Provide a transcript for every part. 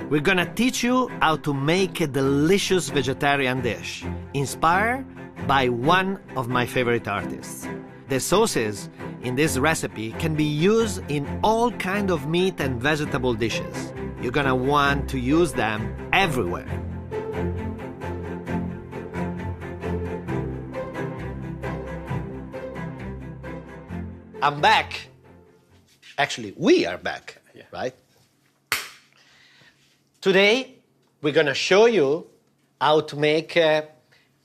we're gonna teach you how to make a delicious vegetarian dish, inspired by one of my favorite artists. The sauces in this recipe can be used in all kinds of meat and vegetable dishes. You're gonna want to use them everywhere. I'm back. Actually, we are back, right? Today, we're gonna show you how to make a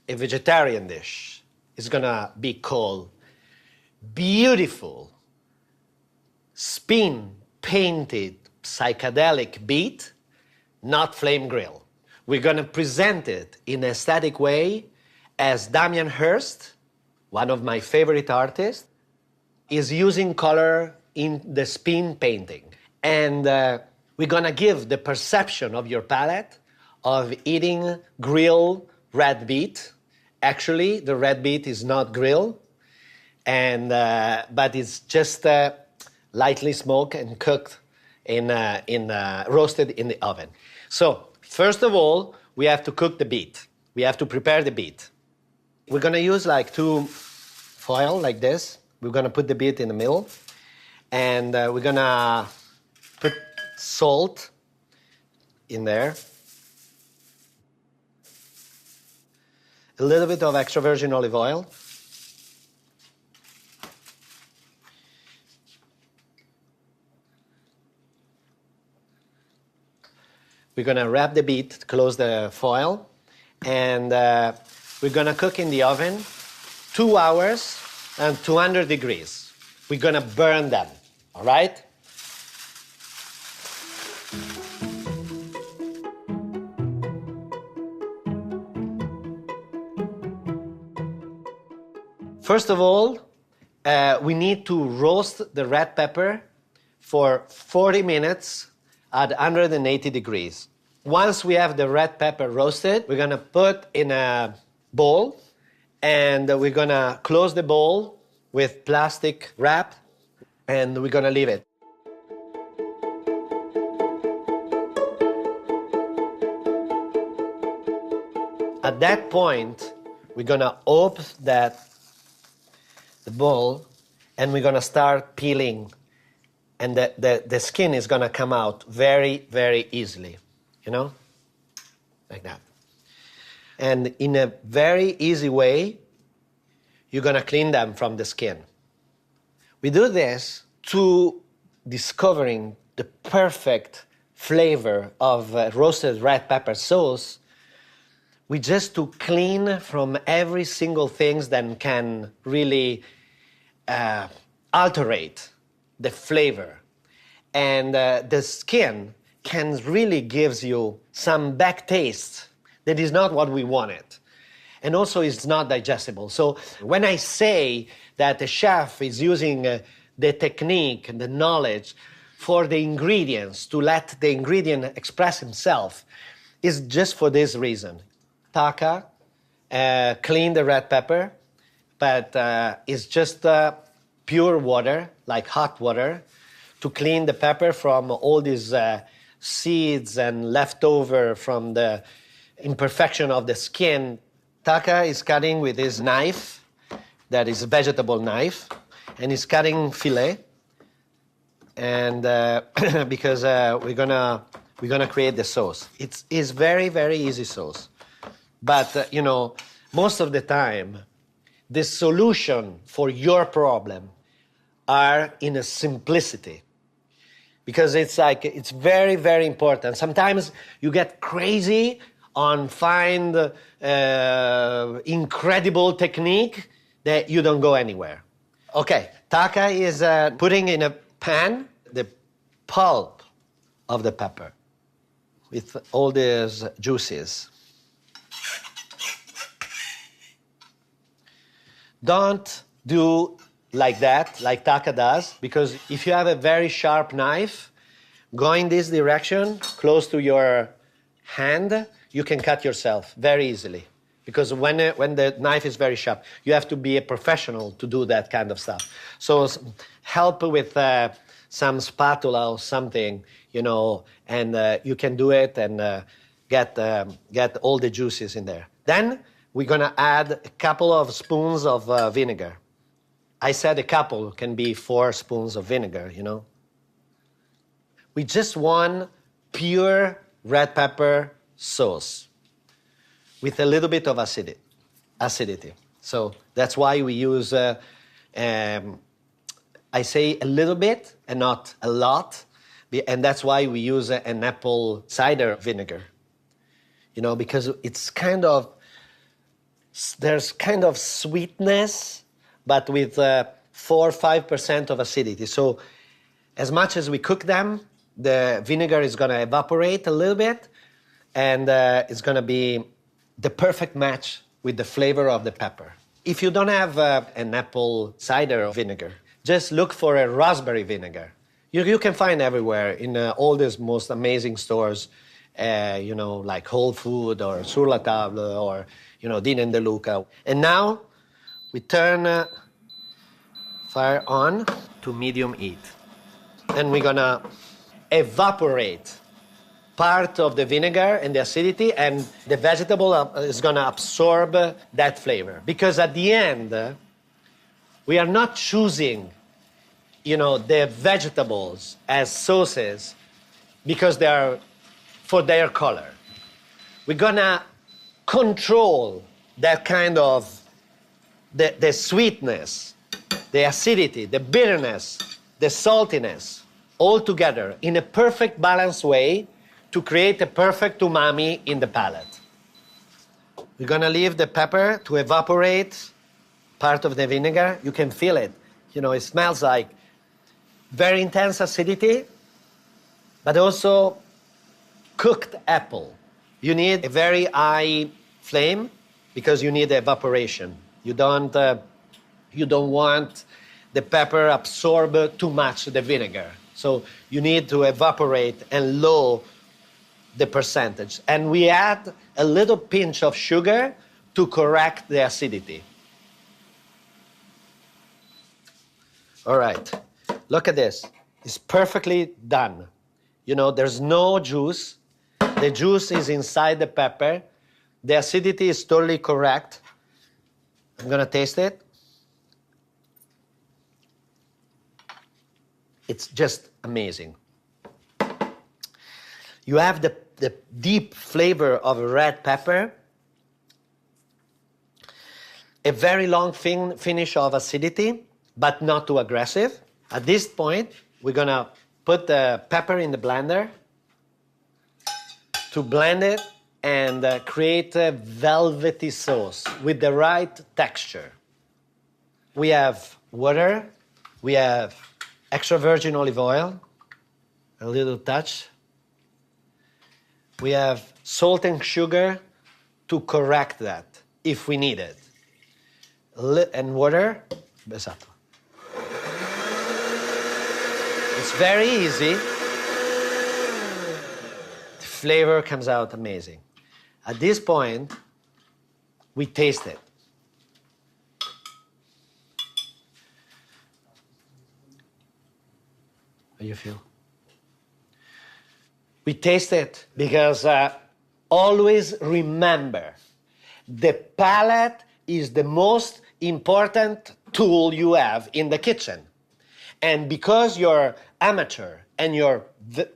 vegetarian dish. It's gonna be called beautiful, spin-painted, psychedelic beet, not flame grill. We're gonna present it in an aesthetic way as Damien Hirst, one of my favorite artists, is using color in the spin painting. And we're gonna give the perception of your palate of eating grilled red beet. Actually, the red beet is not grilled, and but it's just lightly smoked and cooked roasted in the oven. So first of all, we have to cook the beet. We have to prepare the beet. We're gonna use like two foil like this. We're gonna put the beet in the middle, and we're gonna put salt in there. A little bit of extra virgin olive oil. We're gonna wrap the beet, close the foil, and we're gonna cook in the oven 2 hours and 200 degrees. We're gonna burn them, all right? First of all, we need to roast the red pepper for 40 minutes at 180 degrees. Once we have the red pepper roasted, we're gonna put in a bowl, and we're gonna close the bowl with plastic wrap, and we're gonna leave it. At that point, we're gonna open the bowl, and we're gonna start peeling, and the skin is gonna come out very, very easily, you know, like that. And in a very easy way, you're gonna clean them from the skin. We do this to discovering the perfect flavor of roasted red pepper sauce. We just to clean from every single thing that can really alterate the flavor. And the skin can really gives you some back taste that is not what we wanted. And also it's not digestible. So when I say that a chef is using the technique and the knowledge for the ingredients, to let the ingredient express himself, is just for this reason. Taka clean the red pepper, but it's just pure water, like hot water, to clean the pepper from all these seeds and leftover from the imperfection of the skin. Taka is cutting with his knife, that is a vegetable knife, and he's cutting fillet, and because we're gonna create the sauce. It's very, very easy sauce, but you know, most of the time, the solution for your problem are in a simplicity. Because it's very, very important. Sometimes you get crazy on find incredible technique that you don't go anywhere. Okay, Taka is putting in a pan the pulp of the pepper with all these juices. Don't do like that, like Taka does, because if you have a very sharp knife, go in this direction, close to your hand, you can cut yourself very easily. Because when the knife is very sharp, you have to be a professional to do that kind of stuff. So help with some spatula or something, and you can do it and get all the juices in there. Then we're going to add a couple of spoons of vinegar. I said a couple, can be 4 spoons of vinegar, We just want pure red pepper sauce with a little bit of acidity. So that's why we use, I say a little bit and not a lot, and that's why we use an apple cider vinegar, because it's there's kind of sweetness, but with 4 or 5% of acidity. So as much as we cook them, the vinegar is going to evaporate a little bit, and it's going to be the perfect match with the flavor of the pepper. If you don't have an apple cider vinegar, just look for a raspberry vinegar. You can find everywhere in all these most amazing stores, like Whole Food or Sur la Table or, Din De Luca. And now we turn fire on to medium heat. And we're gonna evaporate part of the vinegar and the acidity, and the vegetable is gonna absorb that flavor. Because at the end, we are not choosing, the vegetables as sauces because they are for their color. We're gonna control that kind of the sweetness, the acidity, the bitterness, the saltiness, all together in a perfect balanced way to create a perfect umami in the palate. We're gonna leave the pepper to evaporate part of the vinegar. You can feel it. It smells like very intense acidity, but also cooked apple. You need a very high flame because you need evaporation. You don't want the pepper absorb too much the vinegar. So you need to evaporate and low the percentage. And we add a little pinch of sugar to correct the acidity. All right, look at this. It's perfectly done. There's no juice. The juice is inside the pepper. The acidity is totally correct. I'm gonna taste it. It's just amazing. You have the deep flavor of a red pepper, a very long finish of acidity, but not too aggressive. At this point, we're gonna put the pepper in the blender to blend it and create a velvety sauce with the right texture. We have water, we have extra virgin olive oil, a little touch. We have salt and sugar to correct that if we need it. And water. Esatto. It's very easy. The flavor comes out amazing. At this point, we taste it. How do you feel? We taste it because always remember, the palate is the most important tool you have in the kitchen. And because you're amateur and you're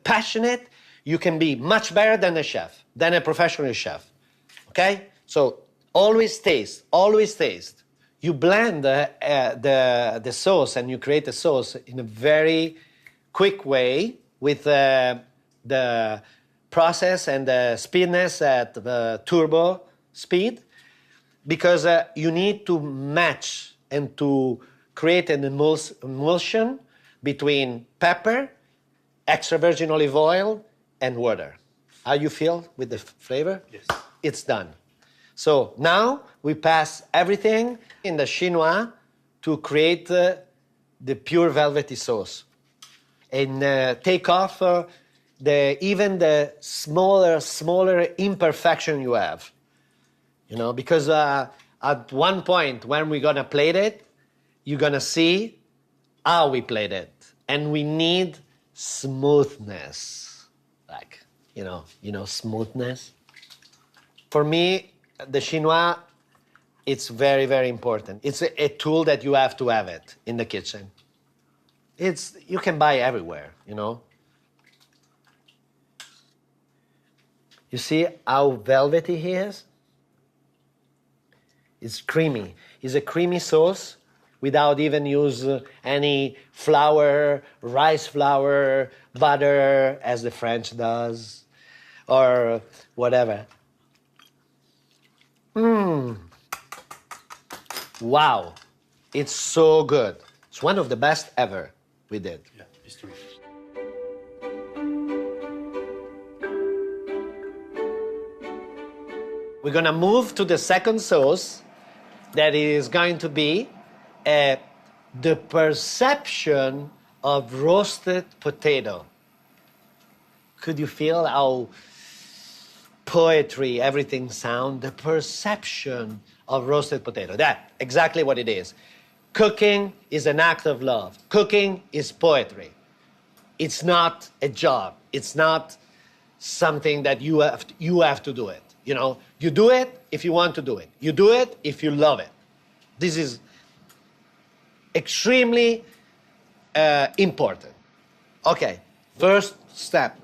passionate, you can be much better than a chef, than a professional chef. Okay? So always taste, always taste. You blend the sauce and you create a sauce in a very quick way with the process and the speedness at the turbo speed, because you need to match and to create an emulsion between pepper, extra virgin olive oil, and water. How you feel with the flavor? Yes. It's done. So now we pass everything in the chinois to create the pure velvety sauce. And take off even the smaller imperfection you have. Because at one point when we're gonna plate it, you're gonna see how we plate it. And we need smoothness. Like, smoothness. For me, the chinois, it's very, very important. It's a tool that you have to have it in the kitchen. You can buy everywhere, You see how velvety he is? It's creamy. It's a creamy sauce without even use any flour, rice flour, butter, as the French does, or whatever. Wow. It's so good. It's one of the best ever we did. Yeah, it's true. We're going to move to the second sauce that is going to be the perception of roasted potato. Could you feel how poetry everything sound? The perception of roasted potato. That's exactly what it is. Cooking is an act of love. Cooking is poetry. It's not a job. It's not something that you have to do it. You do it if you want to do it. You do it if you love it. This is extremely important. Okay, first step.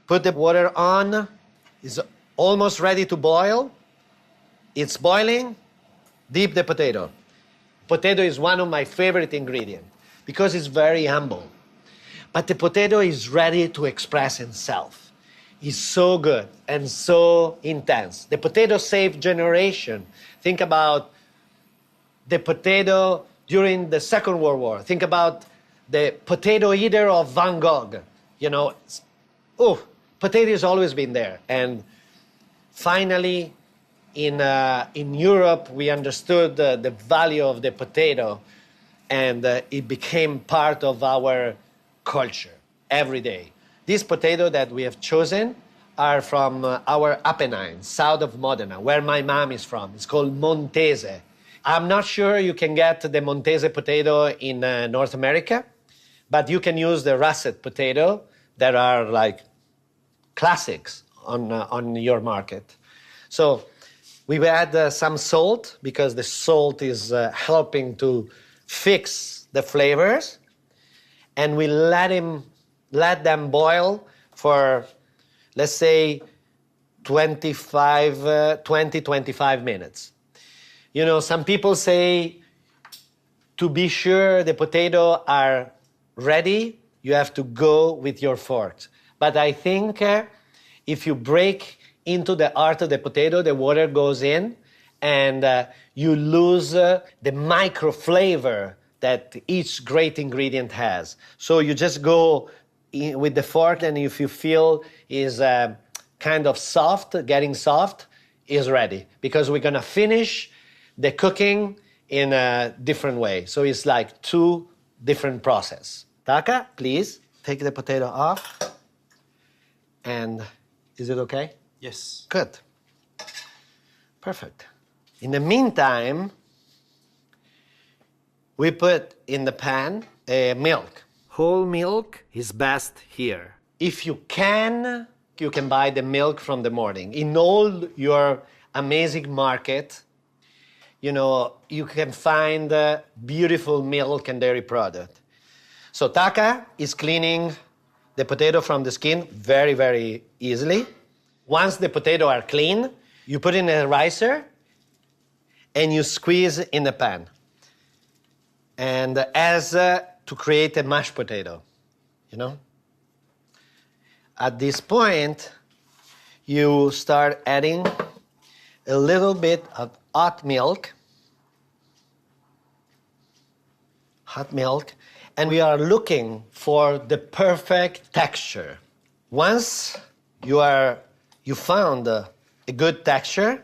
Put the water on. It's almost ready to boil. It's boiling. Dip the potato. Potato is one of my favorite ingredients because it's very humble. But the potato is ready to express itself. It's so good and so intense. The potato saved generation. Think about the potato during the Second World War. Think about the potato eater of Van Gogh. Potato has always been there. And finally, in Europe, we understood the value of the potato, and it became part of our culture every day. These potatoes that we have chosen are from our Apennines, south of Modena, where my mom is from. It's called Montese. I'm not sure you can get the Montese potato in North America, but you can use the russet potato that are like classics on your market. So we add some salt because the salt is helping to fix the flavors, and we let them boil for, let's say, 20-25 minutes. Some people say to be sure the potato are ready, you have to go with your fork. But I think if you break into the heart of the potato, the water goes in, and you lose the micro flavor that each great ingredient has. So you just go with the fork, and if you feel is kind of soft, getting soft, is ready. Because we're going to finish the cooking in a different way. So it's like two different processes. Taka, please take the potato off. And is it okay? Yes. Good. Perfect. In the meantime, we put in the pan milk. Whole milk is best here. If you can buy the milk from the morning. In all your amazing market, you can find beautiful milk and dairy product. So Taka is cleaning the potato from the skin very, very easily. Once the potato are clean, you put in a ricer and you squeeze in the pan. And as to create a mashed potato, At this point, you start adding a little bit of hot milk, and we are looking for the perfect texture. Once you found a good texture,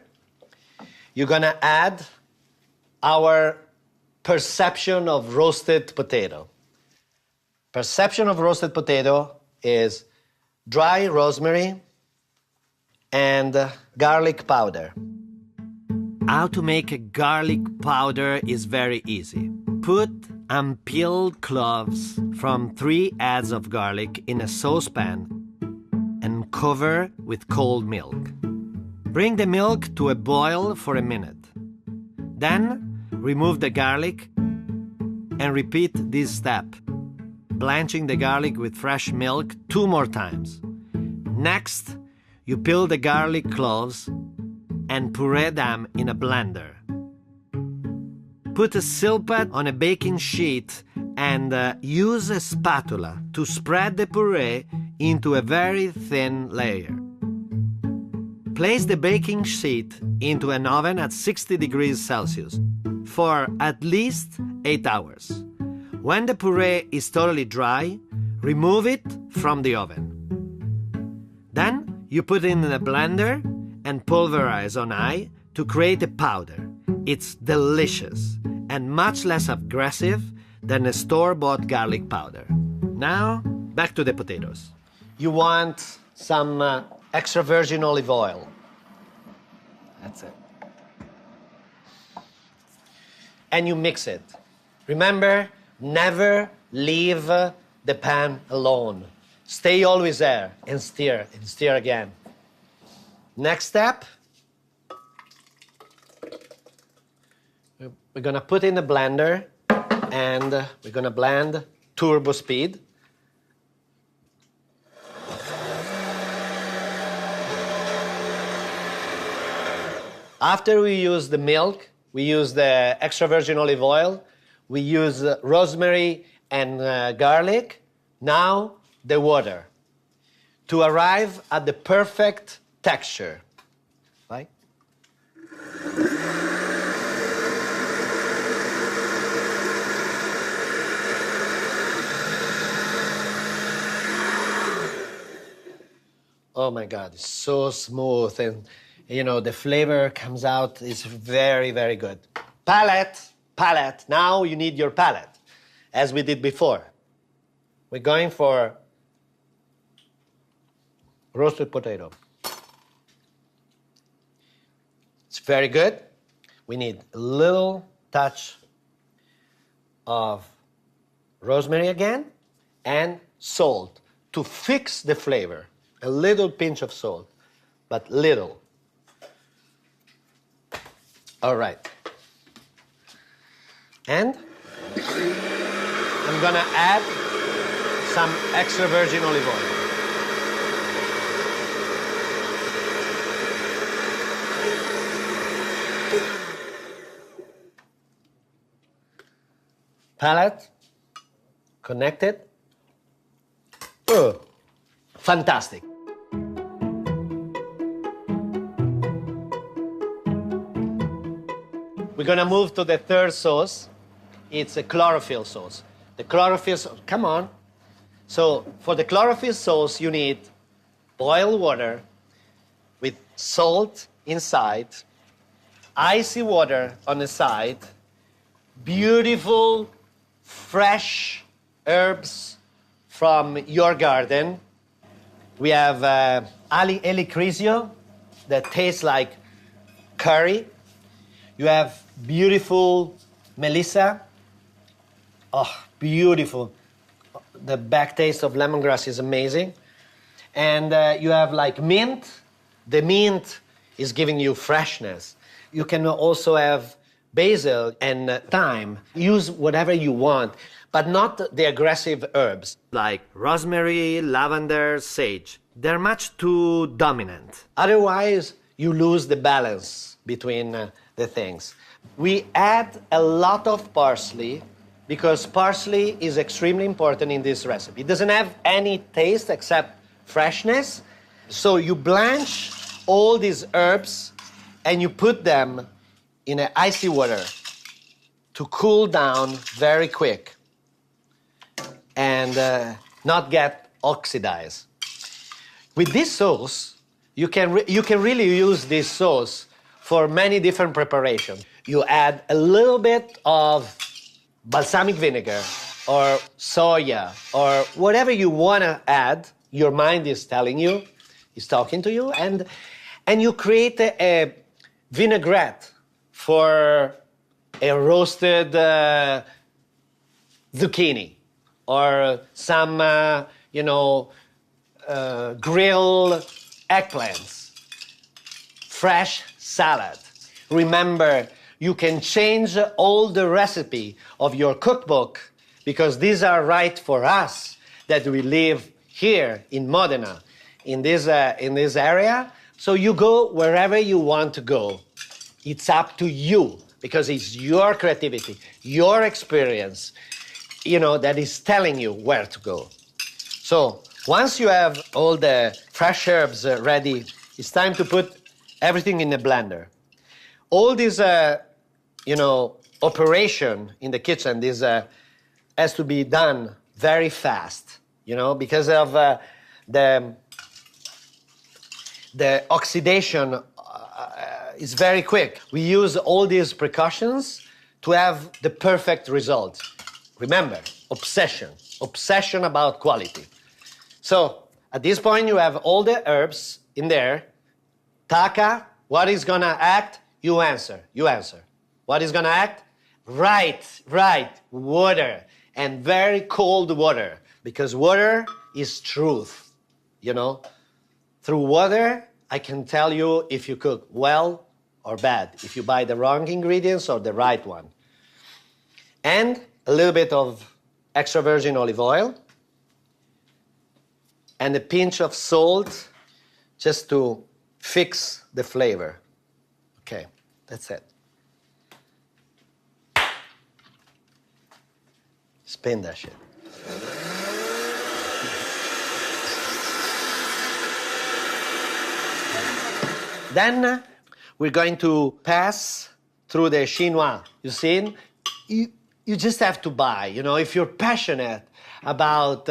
you're gonna add our perception of roasted potato. Perception of roasted potato is dry rosemary and garlic powder. How to make a garlic powder is very easy. Put unpeeled cloves from 3 heads of garlic in a saucepan and cover with cold milk. Bring the milk to a boil for a minute. Then remove the garlic and repeat this step, blanching the garlic with fresh milk 2 more times. Next, you peel the garlic cloves and puree them in a blender. Put a silpat on a baking sheet and use a spatula to spread the puree into a very thin layer. Place the baking sheet into an oven at 60 degrees Celsius for at least 8 hours. When the puree is totally dry, remove it from the oven. Then you put it in a blender and pulverize on high to create a powder. It's delicious and much less aggressive than a store-bought garlic powder. Now, back to the potatoes. You want some extra virgin olive oil. That's it. And you mix it. Remember, never leave the pan alone. Stay always there and stir again. Next step, we're gonna put in the blender and we're gonna blend turbo speed. After we use the milk, we use the extra virgin olive oil, we use rosemary and garlic. Now the water to arrive at the perfect texture. Right? Oh my God, it's so smooth, and you know, the flavor comes out, it's very, very good. Palate. Now you need your palate, as we did before. We're going for roasted potato. It's very good. We need a little touch of rosemary again and salt to fix the flavor. A little pinch of salt, but little. All right. And I'm gonna add some extra virgin olive oil. Palate, connected. Oh, fantastic. We're gonna move to the third sauce. It's a chlorophyll sauce. The chlorophyll sauce, come on. So for the chlorophyll sauce, you need boiled water with salt inside, icy water on the side, beautiful, fresh herbs from your garden. We have helichrysio that tastes like curry. You have beautiful melissa. Oh, beautiful. The back taste of lemongrass is amazing. And you have like mint. The mint is giving you freshness. You can also have basil and thyme. Use whatever you want, but not the aggressive herbs like rosemary, lavender, sage. They're much too dominant. Otherwise, you lose the balance between the things. We add a lot of parsley because parsley is extremely important in this recipe. It doesn't have any taste except freshness. So you blanch all these herbs and you put them in icy water to cool down very quick and not get oxidized. With this sauce, you can really use this sauce for many different preparations. You add a little bit of balsamic vinegar or soya or whatever you want to add. Your mind is telling you, is talking to you, and you create a vinaigrette for a roasted zucchini or some, grilled eggplants, fresh salad. Remember, you can change all the recipe of your cookbook because these are right for us that we live here in Modena, in this area. So you go wherever you want to go. It's up to you because it's your creativity, your experience, that is telling you where to go. So once you have all the fresh herbs ready, it's time to put everything in a blender. All this, operation in the kitchen, this has to be done very fast, because of the oxidation is very quick. We use all these precautions to have the perfect result. Remember, obsession about quality. So at this point, you have all the herbs in there. Taka, what is gonna act? You answer. What is gonna act? Right, water, and very cold water, because water is truth, Through water, I can tell you if you cook well or bad, if you buy the wrong ingredients or the right one. And a little bit of extra virgin olive oil and a pinch of salt just to fix the flavor. Okay, that's it. Spin that shit. Then we're going to pass through the chinois. You see? You just have to buy. If you're passionate about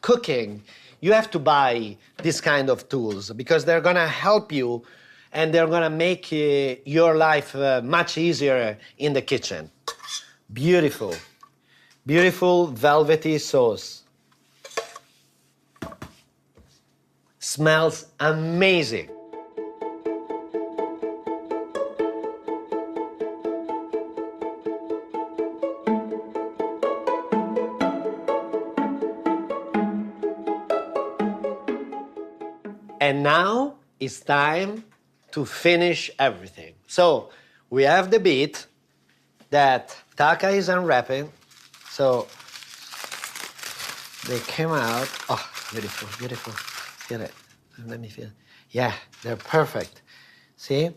cooking, you have to buy this kind of tools because they're going to help you and they're going to make your life much easier in the kitchen. Beautiful velvety sauce. Smells amazing. And now it's time to finish everything. So we have the beet that Taka is unwrapping. So they came out. Oh, beautiful. Feel it. Let me feel it. Yeah, they're perfect. See?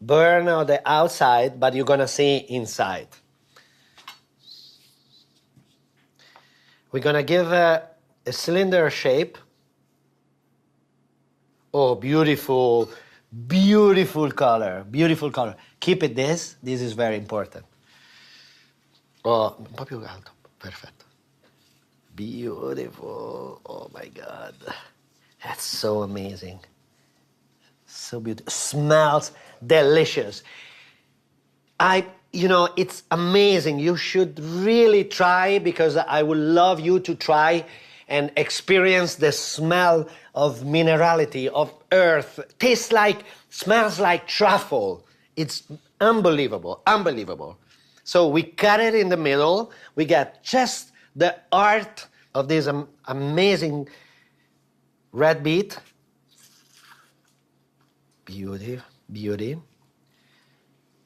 Burn on the outside, but you're gonna see inside. We're gonna give a cylinder shape. Oh, beautiful color. Keep it this is very important. Oh, un po' più alto, perfetto. Beautiful, oh my God. That's so amazing. So beautiful, smells delicious. It's amazing. You should really try because I would love you to try and experience the smell of minerality, of earth. Smells like truffle. It's unbelievable. So we cut it in the middle. We got just the art of this amazing red beet. Beauty.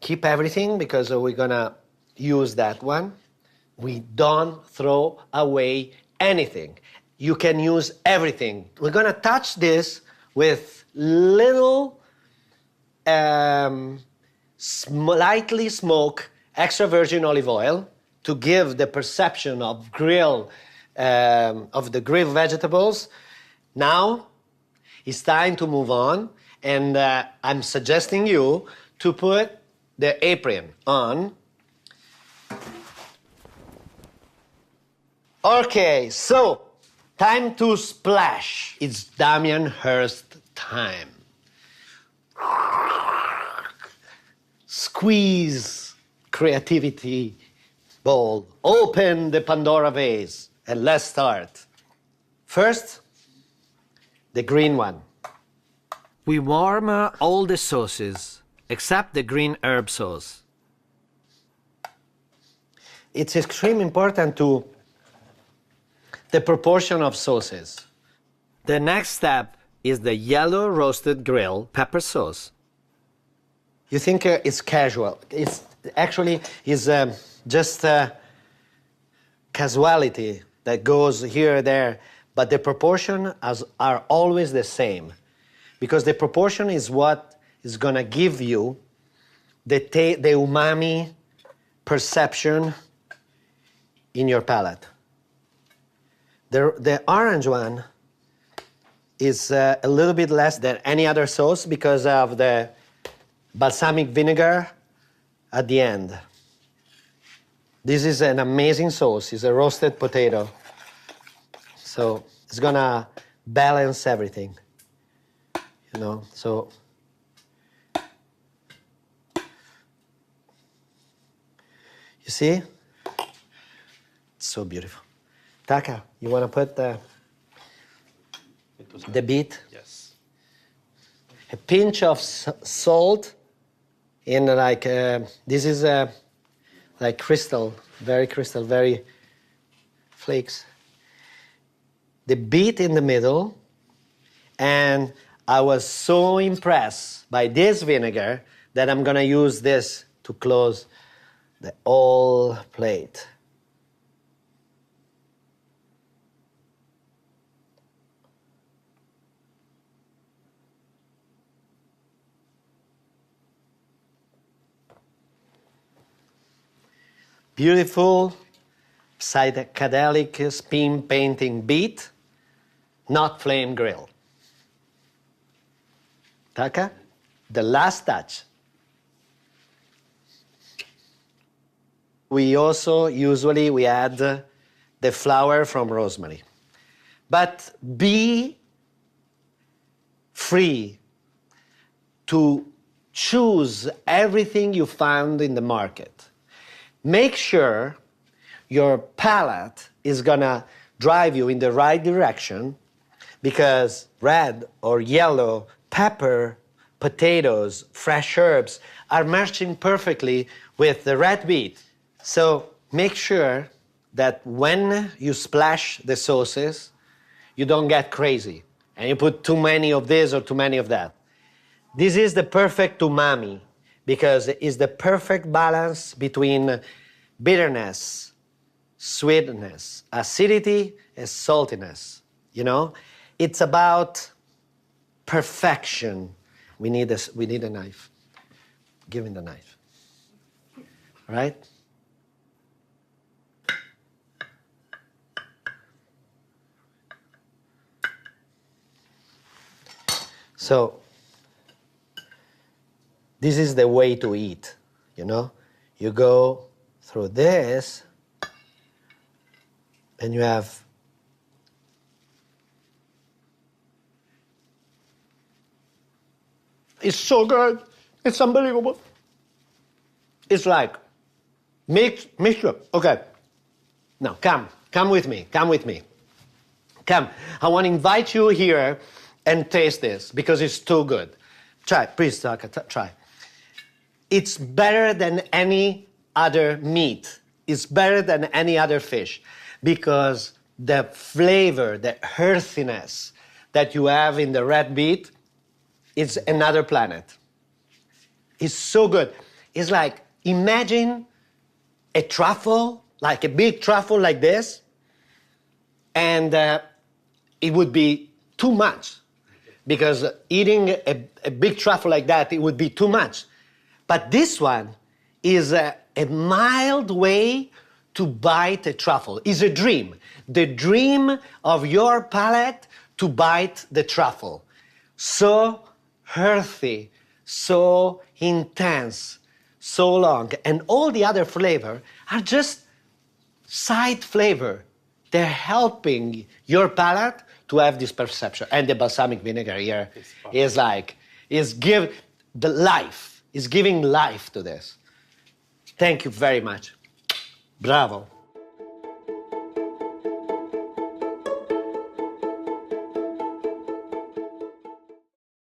Keep everything because we're gonna use that one. We don't throw away anything. You can use everything. We're gonna touch this with little slightly smoked extra virgin olive oil to give the perception of the grilled vegetables. Now it's time to move on, and I'm suggesting you to put the apron on. Okay, so time to splash. It's Damien Hirst time. Squeeze creativity bowl. Open the Pandora vase and let's start. First, the green one. We warm all the sauces except the green herb sauce. it's extremely important to the proportion of sauces. The next step is the yellow roasted grill pepper sauce. You think it's casual. It's actually just casuality that goes here or there, but the proportion are always the same, because the proportion is what is going to give you the umami perception in your palate. The orange one is a little bit less than any other sauce because of the balsamic vinegar at the end. This is an amazing sauce. It's a roasted potato. So it's gonna balance everything, you know, so. You see? It's so beautiful. Taka, you wanna put the beet? Yes. A pinch of salt in like, this is like crystal, very flakes. The beet in the middle, and I was so impressed by this vinegar that I'm gonna use this to close the whole plate. Beautiful psychedelic spin painting beet, not flame grill. Taka, the last touch. We also usually add the flower from rosemary. But be free to choose everything you found in the market. Make sure your palate is gonna drive you in the right direction, because red or yellow pepper, potatoes, fresh herbs are matching perfectly with the red beet. So make sure that when you splash the sauces, you don't get crazy and you put too many of this or too many of that. This is the perfect umami, because it's the perfect balance between bitterness, sweetness, acidity, and saltiness. You know, it's about perfection. We need a knife. Give me the knife. All right? So, this is the way to eat, you know? You go through this, and you have it's so good. It's unbelievable. It's like mixture. Okay. Now, come with me. Come. I want to invite you here and taste this because it's too good. Try, please, try. It's better than any other meat. It's better than any other fish, because the flavor, the earthiness that you have in the red beet, it's another planet. It's so good. It's like, imagine a truffle, like a big truffle like this, and it would be too much, because eating a big truffle like that, it would be too much. But this one is a mild way to bite a truffle. It's a dream. The dream of your palate to bite the truffle. So earthy, so intense, so long. And all the other flavor are just side flavor. They're helping your palate to have this perception. And the balsamic vinegar here is giving life to this. Thank you very much. Bravo.